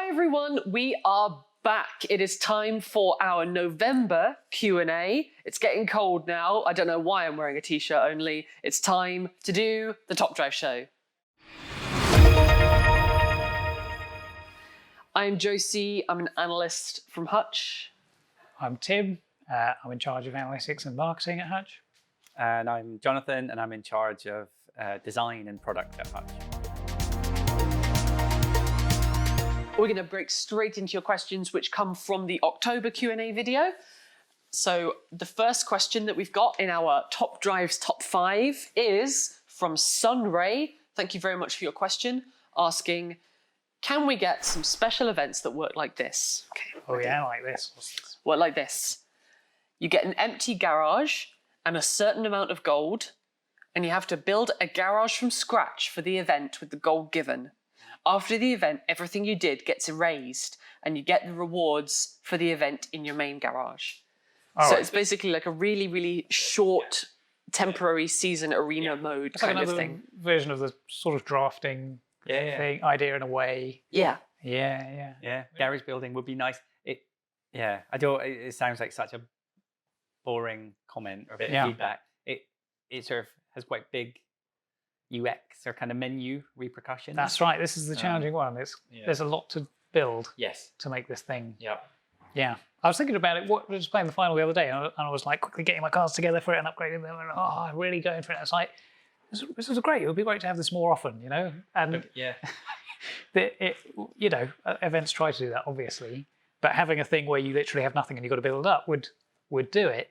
Hi everyone, we are back. It is time for our November Q&A. It's getting cold now. I don't know why I'm wearing a t-shirt only. It's time to do the Top Drive Show. I'm Josie. I'm an analyst from Hutch. I'm Tim. I'm in charge of analytics and marketing at Hutch. And I'm Jonathan, and I'm in charge of design and product at Hutch. We're going to break straight into your questions, which come from the October Q&A video. So the first question that we've got in our Top Drives Top 5 is from Sunray. Thank you very much for your question, asking, can we get some special events that work like this? Okay, Oh yeah, like this. What's this? work like this. You get an empty garage and a certain amount of gold, and you have to build a garage from scratch for the event with the gold given. After the event, everything you did gets erased, and you get the rewards for the event in your main garage. So it's basically like a really, really short, temporary season arena mode It's like kind of another thing. version of the sort of drafting thing, idea in a way. Yeah. Yeah, garage building would be nice. I don't. It sounds like such a boring comment or a bit of feedback. It sort of has quite big UX or kind of menu repercussions. That's right. This is the challenging one. There's a lot to build to make this thing. Yeah. I was thinking about it. I was playing the final the other day, and I was like quickly getting my cards together for it and upgrading them, and I'm really going for it. It's like, this is great. It would be great to have this more often, you know. And events try to do that, obviously, but having a thing where you literally have nothing and you've got to build it up would do it.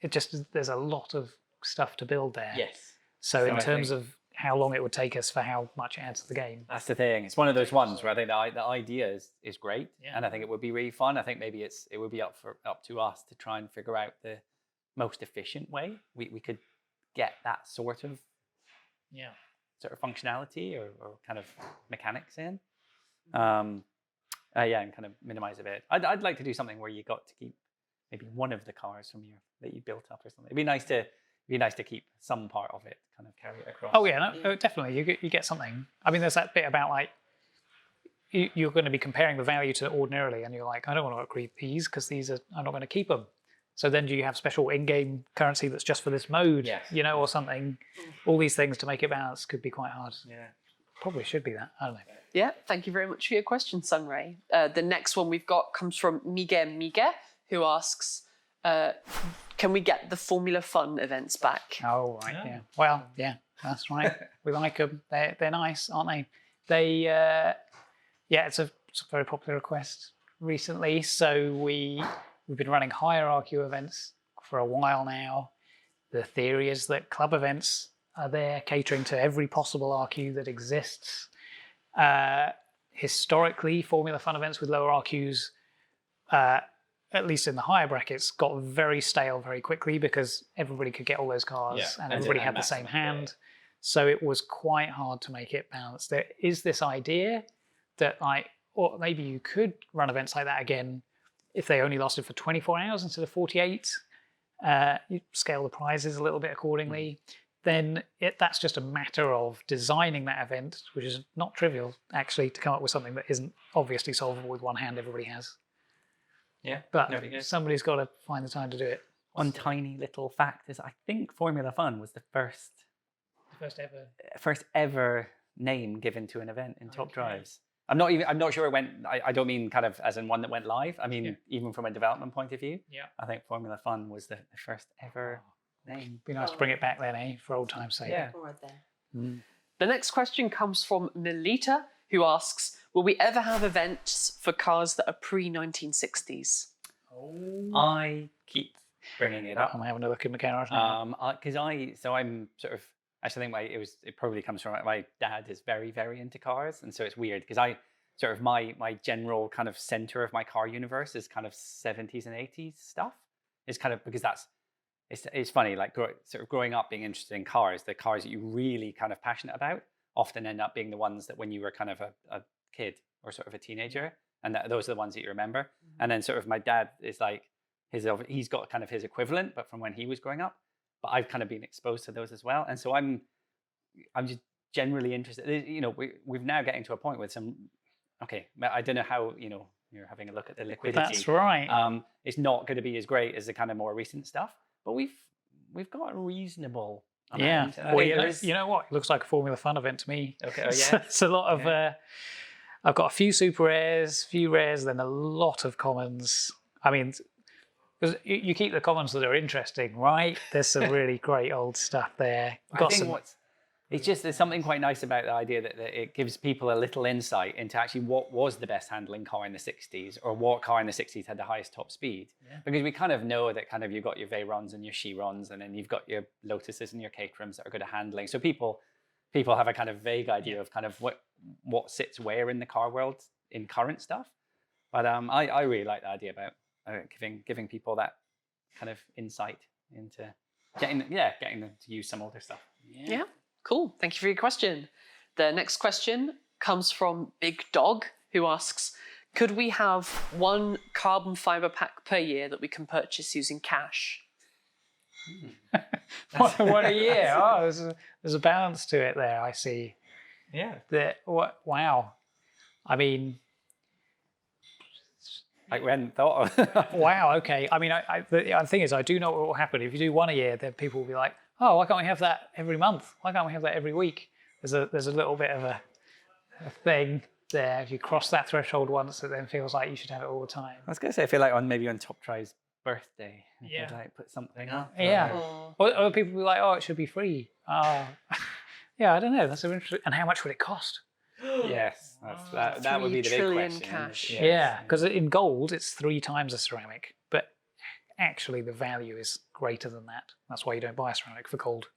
It just there's a lot of stuff to build there. So in terms of how long it would take us for how much it adds to the game. That's the thing. It's one of those ones where I think the idea is great, and I think it would be really fun. I think maybe it would be up to us to try and figure out the most efficient way we could get that sort of functionality or kind of mechanics in. And kind of minimize a bit. I'd like to do something where you got to keep maybe one of the cars from that you built up or something. It'd be nice to keep some part of it, kind of carry it across. Oh yeah, no, definitely. You get something. I mean, there's that bit about like you're going to be comparing the value to ordinarily, and you're like, I don't want to upgrade these because I'm not going to keep them. So then do you have special in-game currency that's just for this mode, or something? All these things to make it balance could be quite hard. Yeah. Probably should be that. I don't know. Yeah, thank you very much for your question, Sunray. The next one we've got comes from Miguel, who asks, can we get the Formula Fun events back? Oh, right, yeah. Well, yeah, that's right. We like them. They're nice, aren't they? It's a very popular request recently. So we've been running hierarchy events for a while now. The theory is that club events are there catering to every possible RQ that exists. Historically, Formula Fun events with lower RQs, at least in the higher brackets, got very stale very quickly because everybody could get all those cars and everybody had the same hand. So it was quite hard to make it balanced. There is this idea that or maybe you could run events like that again if they only lasted for 24 hours instead of 48. You scale the prizes a little bit accordingly. Then that's just a matter of designing that event, which is not trivial, actually, to come up with something that isn't obviously solvable with one hand everybody has. Yeah, but somebody's got to find the time to do it. One tiny little fact is I think Formula Fun was the first ever name given to an event in Top Drives. I'm not sure it went. I don't mean kind of as in one that went live. I mean even from a development point of view. Yeah, I think Formula Fun was the first ever name. Be nice to bring it back then, for old time's sake. Yeah. The next question comes from Melita, who asks, will we ever have events for cars that are pre-1960s? I keep bringing it up. I'm having a look in my garage because I'm sort of, I think it probably comes from my dad is very, very into cars. And so it's weird because I sort of my general kind of center of my car universe is kind of 70s and 80s stuff. It's kind of because it's funny, like sort of growing up being interested in cars, the cars that you really kind of passionate about often end up being the ones that when you were kind of a kid or sort of a teenager, and those are the ones that you remember. And then sort of my dad is like, he's got kind of his equivalent, but from when he was growing up. But I've kind of been exposed to those as well. And so I'm just generally interested. You know, we're now getting to a point with some okay, I don't know how, you're having a look at the liquidity. That's right. It's not going to be as great as the kind of more recent stuff, but we've got a reasonable amount. Well, you know what? It looks like a Formula Fun event to me. Okay, yeah. It's a lot of. I've got a few super rares, few rares, then a lot of commons. I mean, because you keep the commons that are interesting, right? There's some really great old stuff there. It's just there's something quite nice about the idea that it gives people a little insight into actually what was the best handling car in the 60s, or what car in the 60s had the highest top speed. Yeah. Because we kind of know that kind of you've got your Veyrons and your Chirons, and then you've got your Lotuses and your Caterhams that are good at handling. So people have a kind of vague idea of kind of what sits where in the car world in current stuff. But I really like the idea about giving people that kind of insight into getting them to use some older stuff. Yeah. Cool. Thank you for your question. The next question comes from Big Dog, who asks, could we have one carbon fiber pack per year that we can purchase using cash? What a year. Oh, there's a balance to it there, I see. Yeah. Wow. I mean, like we hadn't thought of. Wow, okay. I mean, the thing is, I do know what will happen. If you do one a year, then people will be like, oh, why can't we have that every month? Why can't we have that every week? There's a little bit of a thing there. If you cross that threshold once, it then feels like you should have it all the time. I was going to say, I feel like maybe on Top Try's birthday, you could like put something up. Yeah. Or other people will be like, oh, it should be free. Oh. Yeah, I don't know. That's so interesting. And how much would it cost? Yes, that would be the big question. Cash. Yes. Yeah, because in gold, it's 3 times a ceramic. But actually, the value is greater than that. That's why you don't buy a ceramic for gold.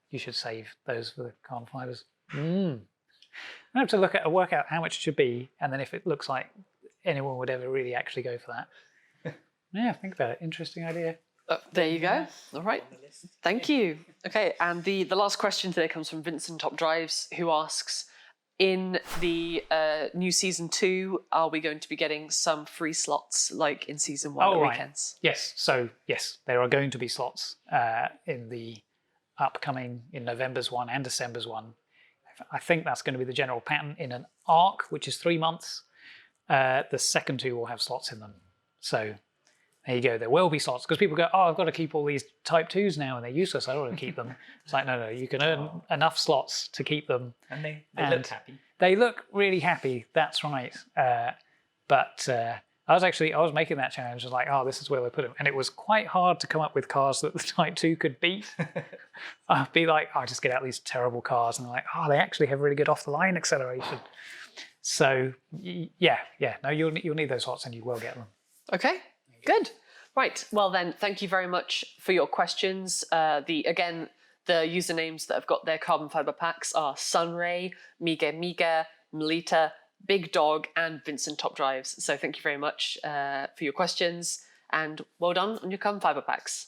You should save those for the carbon fibers. I have to work out how much it should be, and then if it looks like anyone would ever really actually go for that. Yeah, think about it. Interesting idea. There you go. All right. Thank you. Okay, and the last question today comes from Vincent Top Drives, who asks, in the new season 2, are we going to be getting some free slots like in season 1 at weekends? Yes. So yes, there are going to be slots in the upcoming, in November's one and December's one. I think that's going to be the general pattern in an arc, which is 3 months. The second 2 will have slots in them. So there you go. There will be slots because people go, oh, I've got to keep all these Type 2s now and they're useless. I don't want to keep them. It's like, no, you can earn enough slots to keep them. And they look happy. They look really happy. That's right. But I was making that challenge. I was like, oh, this is where we put them. And it was quite hard to come up with cars that the Type 2 could beat. I'd be like, I just get out these terrible cars. And I'm like, oh, they actually have really good off-the-line acceleration. So, yeah. No, you'll need those slots and you will get them. Okay, good. Right, well then, thank you very much for your questions. The usernames that have got their carbon fiber packs are Sunray, Miga, Melita, Big Dog, and Vincent Top Drives. So thank you very much for your questions, and well done on your carbon fiber packs.